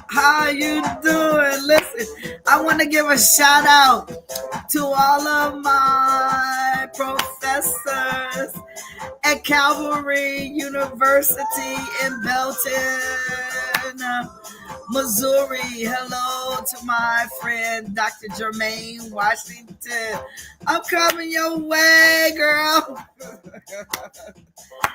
How you doing? Listen, I want to give a shout out to all of my professors at Calvary University in Belton, Missouri. Hello to my friend Dr. Jermaine Washington. I'm coming your way, girl.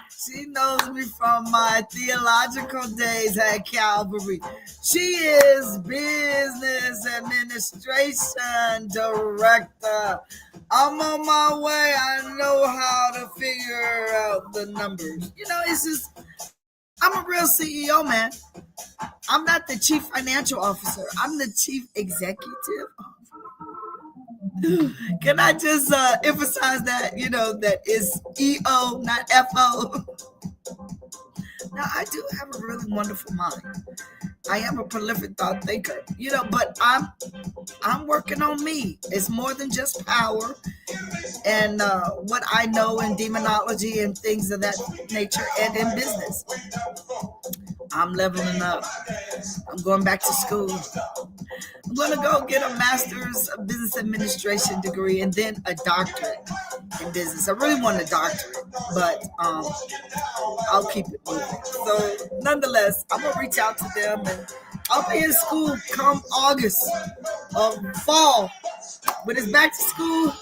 She knows me from my theological days at Calvary. She is business administration director. I'm on my way. I know how to figure out the numbers. It's just, I'm a real CEO, man. I'm not the chief financial officer. I'm the chief executive. Can I just emphasize that, that is EO, not FO? Now, I do have a really wonderful mind. I am a prolific thought thinker, but I'm working on me. It's more than just power and what I know in demonology and things of that nature and in business. I'm leveling up. I'm going back to school. I'm going to go get a master's of business administration degree and then a doctorate in business. I really want a doctorate, but I'll keep it moving. So nonetheless, I'm going to reach out to them, and I'll be in school come August of fall. When it's back to school,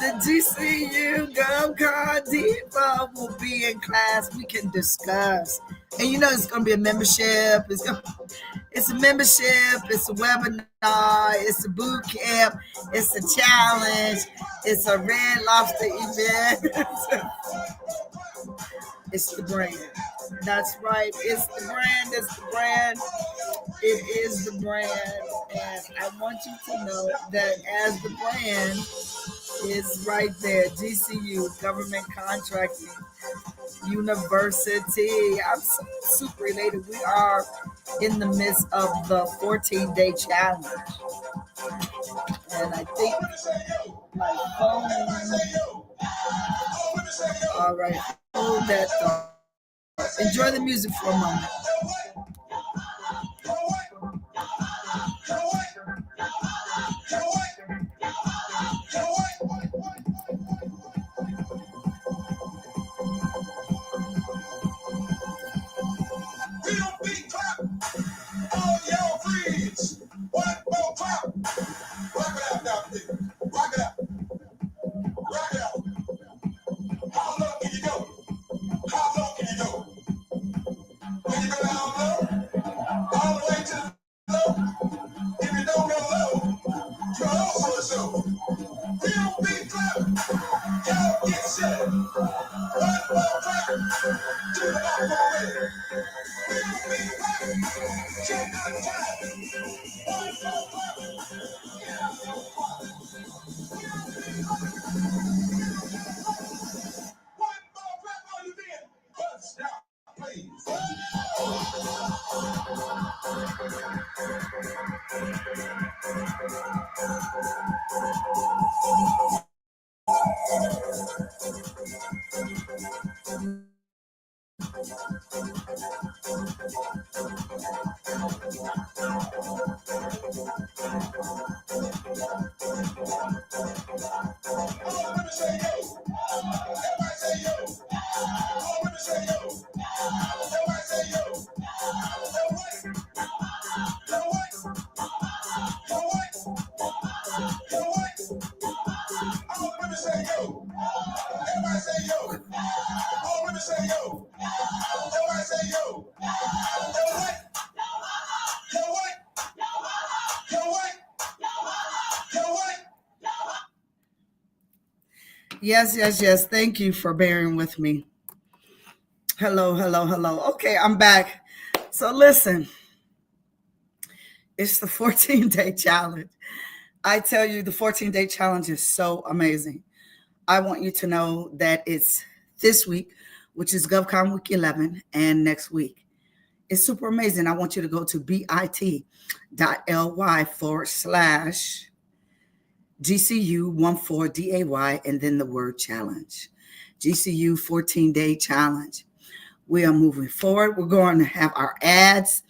the GCU GovCon Diva will be in class. We can discuss. And it's going to be a membership. It's a membership. It's a webinar. It's a boot camp. It's a challenge. It's a Red Lobster event. It's the brand. That's right. It's the brand. It's the brand. It is the brand. And I want you to know that as the brand is right there, GCU, Government Contracting University. I'm super elated. We are in the midst of the 14-day challenge. And I think my phone. All right. Hold that thought. Enjoy the music for a moment. Yes. Thank you for bearing with me. Hello. Okay, I'm back. So listen, it's the 14-day challenge. I tell you, the 14-day challenge is so amazing. I want you to know that it's this week, which is GovCon Week 11, and next week. It's super amazing. I want you to go to bit.ly/GCU14DAY and then the word challenge. GCU 14-day challenge. We are moving forward. We're going to have our ads.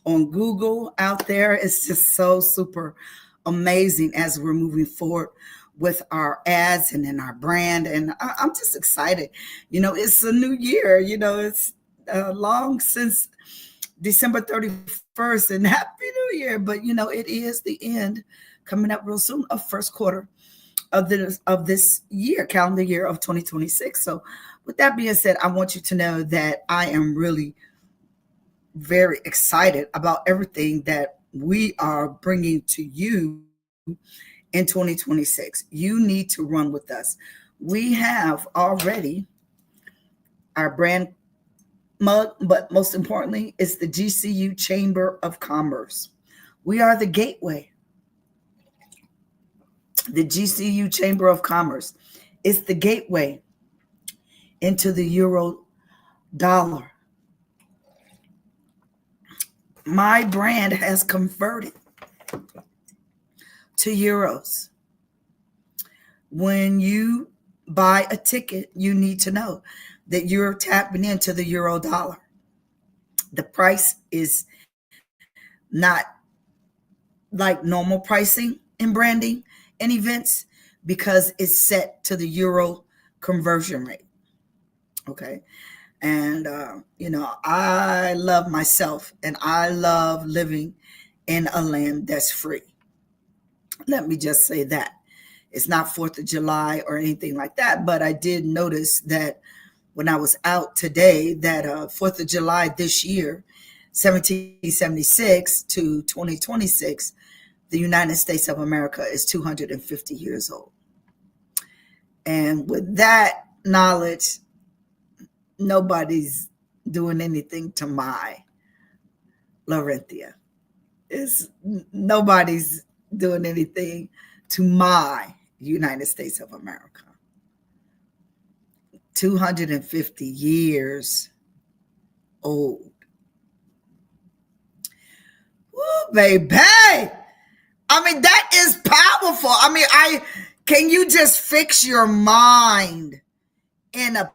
on Google out there. It's just so super amazing as we're moving forward with our ads and in our brand. And I'm just excited. It's a new year. It's long since December 31st, and Happy New Year. But, it is the end coming up real soon of first quarter of this year, calendar year of 2026. So with that being said, I want you to know that I am really very excited about everything that we are bringing to you in 2026. You need to run with us. We have already our brand mug, but most importantly, it's the GCU Chamber of Commerce. We are the gateway. The GCU Chamber of Commerce is the gateway into the euro dollar. My brand has converted to euros. When you buy a ticket, you need to know that you're tapping into the euro dollar. The price is not like normal pricing in branding and events because it's set to the euro conversion rate. Okay. And, I love myself and I love living in a land that's free. Let me just say that. It's not 4th of July or anything like that, but I did notice that when I was out today that 4th of July this year, 1776 to 2026, the United States of America is 250 years old. And with that knowledge, nobody's doing anything to my Laurentia. Nobody's doing anything to my United States of America. 250 years old. Woo, baby. I mean, that is powerful. I mean, can you just fix your mind in a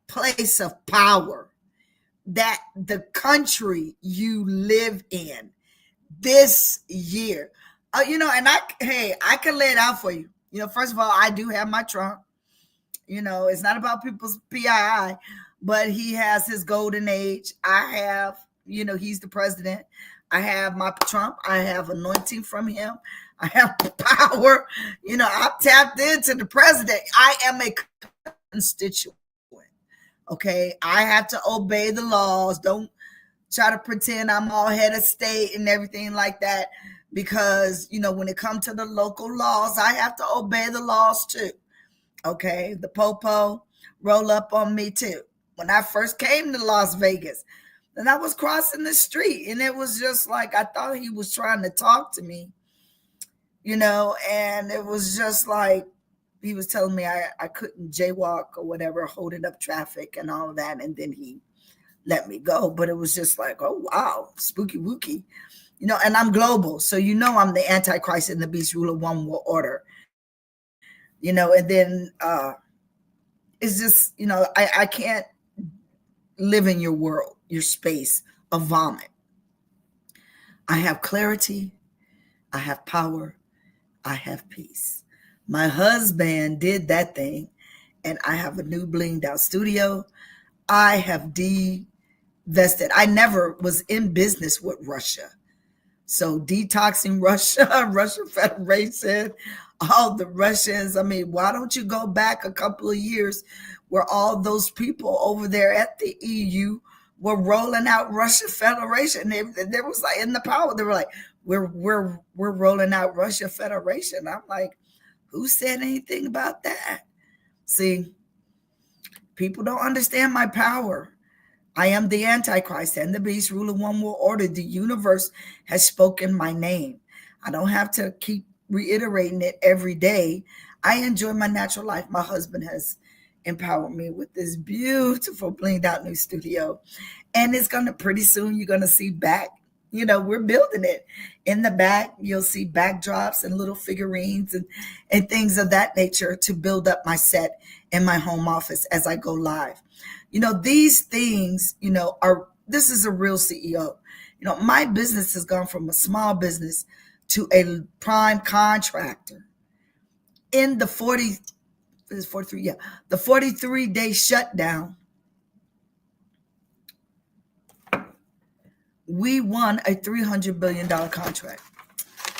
place of power that the country you live in this year, and I can lay it out for you. First of all, I do have my Trump. It's not about people's PII, but he has his golden age. I have, he's the president. I have my Trump. I have anointing from him. I have power. I'm tapped into the president. I am a constituent. Okay. I have to obey the laws. Don't try to pretend I'm all head of state and everything like that. Because, when it comes to the local laws, I have to obey the laws too. Okay. The popo roll up on me too. When I first came to Las Vegas, and I was crossing the street and it was just like, I thought he was trying to talk to me, and it was just like, he was telling me I couldn't jaywalk or whatever, holding up traffic and all of that. And then he let me go. But it was just like, oh, wow, spooky wookie, and I'm global. So, I'm the Antichrist and the beast ruler, one world order, and then it's just, I can't live in your world, your space of vomit. I have clarity. I have power. I have peace. My husband did that thing, and I have a new blinged out studio. I have divested. I never was in business with Russia. So detoxing Russia, Russian Federation, all the Russians. I mean, why don't you go back a couple of years where all those people over there at the EU were rolling out Russian Federation? They was like in the power. They were like, we're rolling out Russia Federation. I'm like, who said anything about that? See, people don't understand my power. I am the Antichrist and the beast ruler, one world order. The universe has spoken my name. I don't have to keep reiterating it every day. I enjoy my natural life. My husband has empowered me with this beautiful blinged out new studio. And it's going to, pretty soon, you're going to see back. We're building it. In the back, you'll see backdrops and little figurines and things of that nature to build up my set in my home office as I go live. These things, this is a real CEO. My business has gone from a small business to a prime contractor. In the 43, yeah, the 43-day shutdown, we won a $300 billion contract.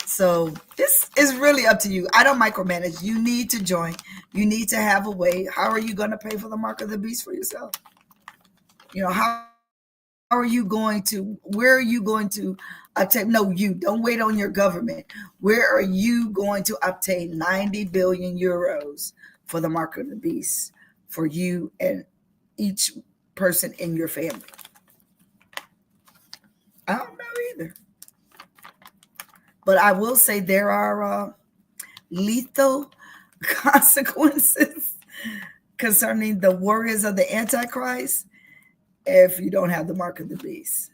So this is really up to you. I don't micromanage. You need to join. You need to have a way. How are you going to pay for the mark of the beast for yourself? How are you going to, where are you going to obtain? No, you don't wait on your government. Where are you going to obtain 90 billion euros for the mark of the beast for you and each person in your family? I don't know either. But I will say there are lethal consequences concerning the warriors of the Antichrist if you don't have the mark of the beast.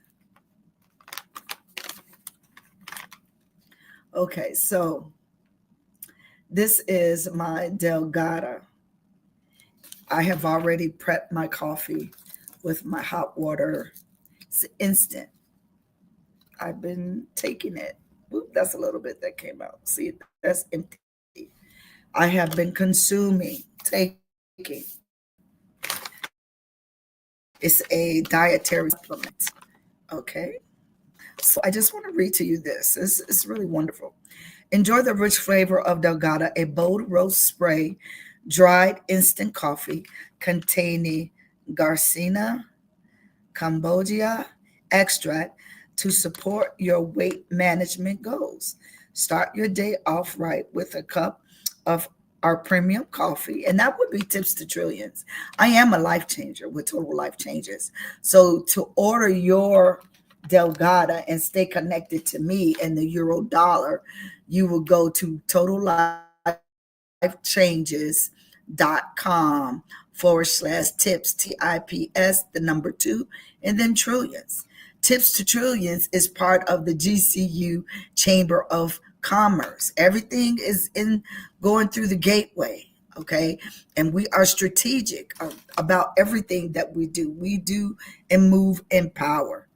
Okay, so this is my Delgada. I have already prepped my coffee with my hot water. It's instant. I've been taking it. Oop, that's a little bit that came out. See, that's empty. I have been consuming, taking. It's a dietary supplement. Okay. So I just want to read to you this. It's really wonderful. Enjoy the rich flavor of Delgada, a bold roast spray, dried instant coffee containing Garcinia Cambogia extract to support your weight management goals. Start your day off right with a cup of our premium coffee, and that would be Tips to Trillions. I am a life changer with Total Life Changes. So to order your Delgada and stay connected to me and the euro dollar, you will go to totallifechanges.com/tips, TIPS, the number 2, and then trillions. Tips to Trillions is part of the GCU Chamber of Commerce. Everything is in going through the gateway, okay? And we are strategic about everything that we do. We do and move in power.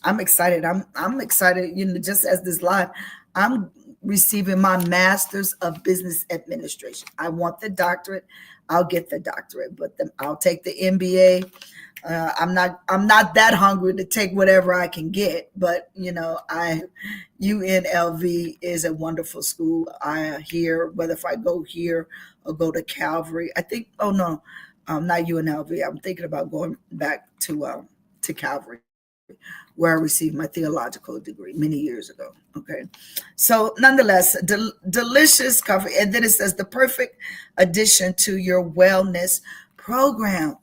I'm excited. I'm excited, just as this live, I'm receiving my master's of business administration. I want the doctorate. I'll get the doctorate, but I'll take the MBA. I'm not that hungry to take whatever I can get, but UNLV is a wonderful school. I hear whether if I go here or go to Calvary, I think. Oh no, not UNLV. I'm thinking about going back to Calvary, where I received my theological degree many years ago. Okay. So nonetheless, delicious coffee. And then it says the perfect addition to your wellness program.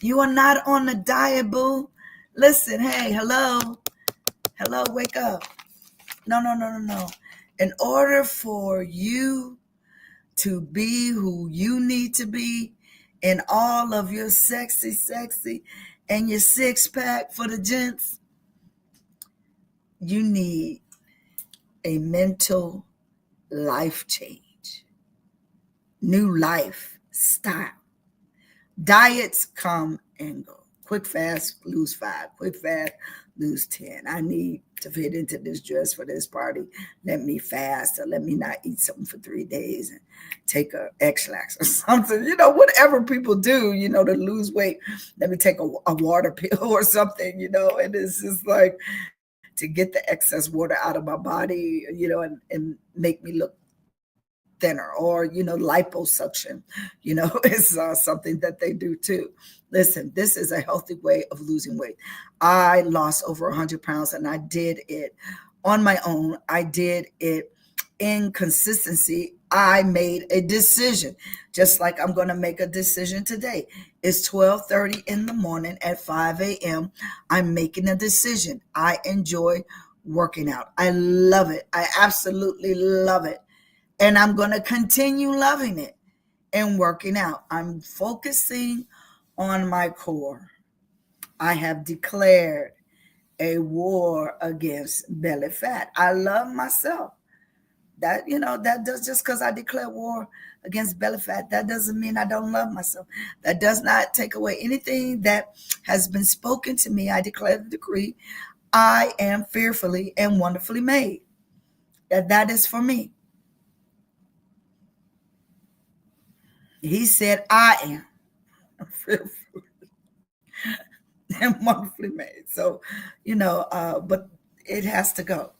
You are not on the diet, boo. Listen, hey, hello, wake up. No. In order for you to be who you need to be in all of your sexy, and your six pack for the gents, you need a mental life change, new lifestyle. Diets come and go. Quick fast, lose 5. Quick fast, lose 10. I need to fit into this dress for this party. Let me fast, or let me not eat something for 3 days and take a X-Lax or something. Whatever people do, to lose weight. Let me take a water pill or something, and it's just like to get the excess water out of my body, and make me look thinner, or liposuction is something that they do too. Listen, this is a healthy way of losing weight. I lost over 100 pounds, and I did it on my own. I did it in consistency. I made a decision, just like I'm going to make a decision today. It's 12:30 in the morning. At 5 a.m. I'm making a decision. I enjoy working out. I love it. I absolutely love it. And I'm going to continue loving it and working out. I'm focusing on my core. I have declared a war against belly fat. I love myself. That does, just because I declare war against belly fat, that doesn't mean I don't love myself. That does not take away anything that has been spoken to me. I declare the decree. I am fearfully and wonderfully made. That is for me. He said, I am fearfully and wonderfully made. So, but it has to go.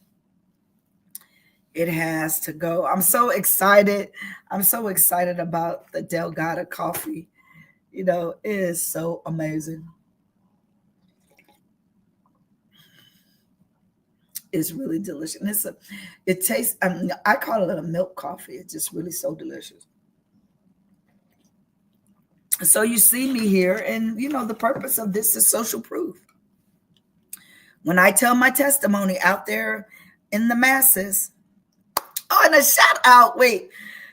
It has to go. I'm so excited. I'm so excited about the Delgado coffee. It is so amazing. It's really delicious. And it tastes, I call it a milk coffee. It's just really so delicious. So you see me here, and the purpose of this is social proof. When I tell my testimony out there in the masses, oh, and a shout out, wait,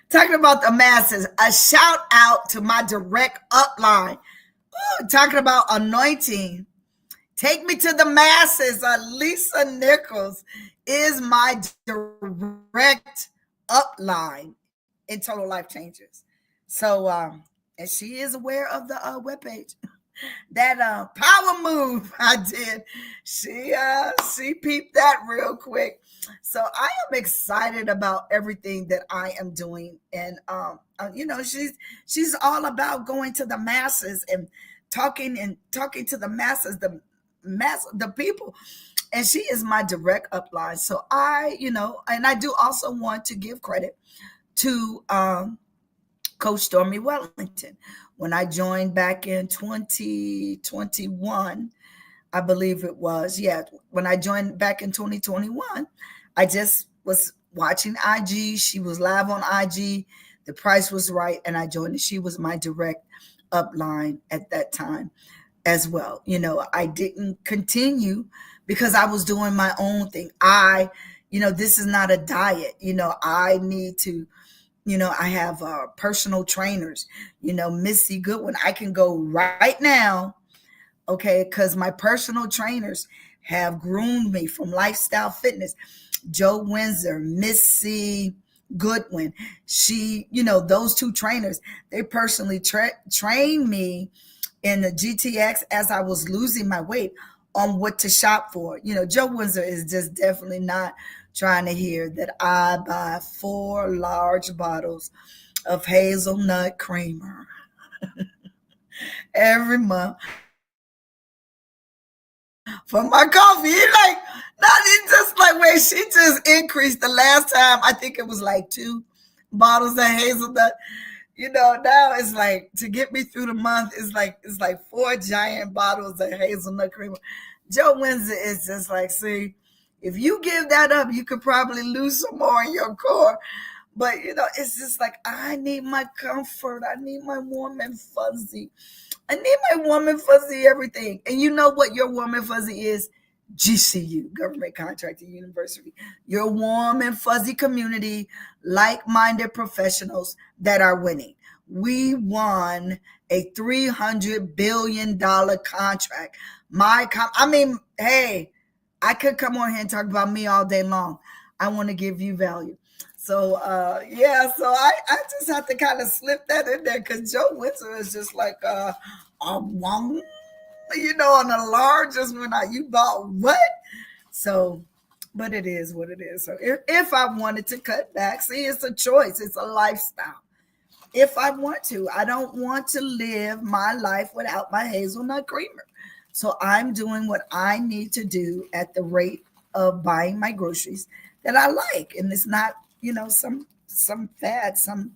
talking about the masses, a shout out to my direct upline. Ooh, talking about anointing. Take me to the masses. Lisa Nichols is my direct upline in Total Life Changers. So, and she is aware of the webpage. That power move I did, she peeped that real quick. So I am excited about everything that I am doing, and she's all about going to the masses and talking to the masses, the people, and she is my direct upline. So and I do also want to give credit to Coach Stormy Wellington. When I joined back in 2021, I believe it was. Yeah, when I joined back in 2021, I just was watching IG. She was live on IG. The price was right, and I joined. She was my direct upline at that time as well. I didn't continue because I was doing my own thing. This is not a diet. I need to I have personal trainers, Missy Goodwin. I can go right now, okay, because my personal trainers have groomed me from lifestyle fitness. Joe Windsor, Missy Goodwin. Those two trainers, they personally trained me in the GTX as I was losing my weight on what to shop for. Joe Windsor is just definitely not trying to hear that I buy 4 large bottles of hazelnut creamer every month for my coffee. It's just like, wait, she just increased the last time. I think it was like 2 bottles of hazelnut. Now it's like, to get me through the month, it's like 4 giant bottles of hazelnut creamer. Joe Windsor is just like, see, if you give that up, you could probably lose some more in your core. But it's just like, I need my comfort. I need my warm and fuzzy. I need my warm and fuzzy everything. And you know what your warm and fuzzy is? GCU, Government Contracting University. Your warm and fuzzy community, like-minded professionals that are winning. We won a $300 billion contract. Hey, I could come on here and talk about me all day long. I want to give you value. So, so I just have to kind of slip that in there, because Joe Windsor is just like, on the largest one. You bought what? So, but it is what it is. So if I wanted to cut back, see, it's a choice. It's a lifestyle. If I want to, I don't want to live my life without my hazelnut creamer. So I'm doing what I need to do at the rate of buying my groceries that I like. And it's not, some fad, some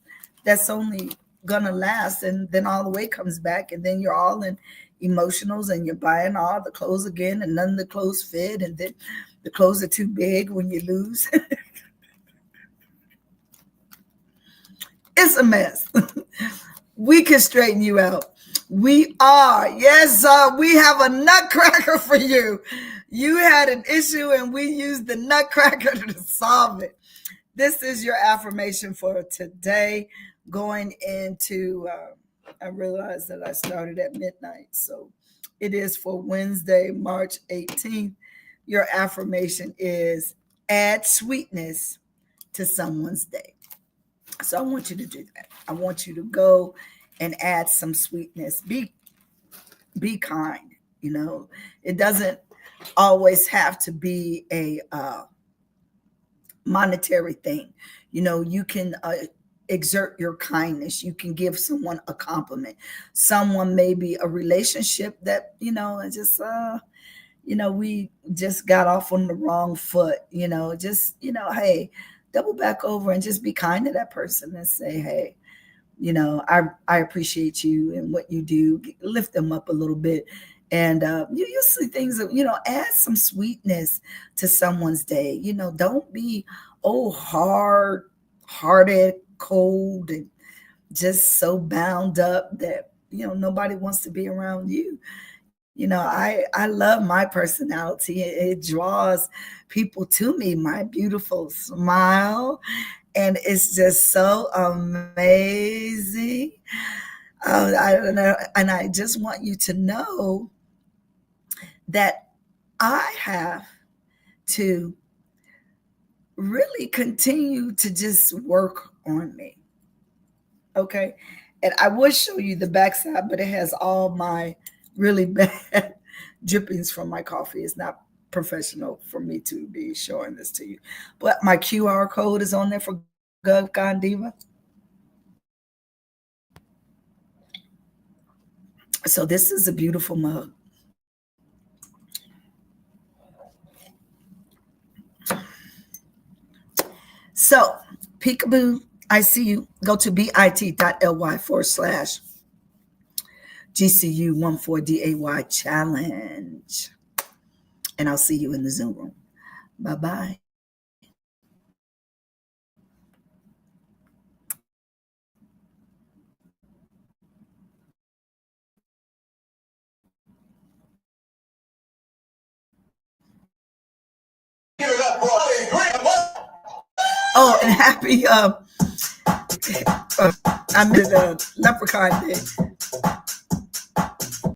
that's only gonna last, and then all the weight comes back, and then you're all in emotionals, and you're buying all the clothes again, and none of the clothes fit, and then the clothes are too big when you lose. It's a mess. We can straighten you out. We are. Yes, we have a nutcracker for you. You had an issue, and we used the nutcracker to solve it. This is your affirmation for today, going into, I realized that I started at midnight. So it is for Wednesday, March 18th. Your affirmation is add sweetness to someone's day. So I want you to do that. I want you to go and add some sweetness. Be kind. It doesn't always have to be a monetary thing. You can exert your kindness. You can give someone a compliment. Someone maybe a relationship that is just we just got off on the wrong foot. Just hey, double back over and just be kind to that person and say, hey, I appreciate you and what you do. Lift them up a little bit. And you'll see things that, add some sweetness to someone's day. Don't be hard-hearted, cold, and just so bound up that, nobody wants to be around you. I love my personality. It draws people to me, my beautiful smile. And it's just so amazing. I don't know. And I just want you to know that I have to really continue to just work on me. Okay. And I will show you the backside, but it has all my really bad drippings from my coffee. It's not professional for me to be showing this to you. But my QR code is on there for GovCon Diva. So this is a beautiful mug. So, peekaboo, I see you. Go to bit.ly/GCU14DAY challenge. And I'll see you in the Zoom room. Bye-bye. Oh, and happy I made a leprechaun day.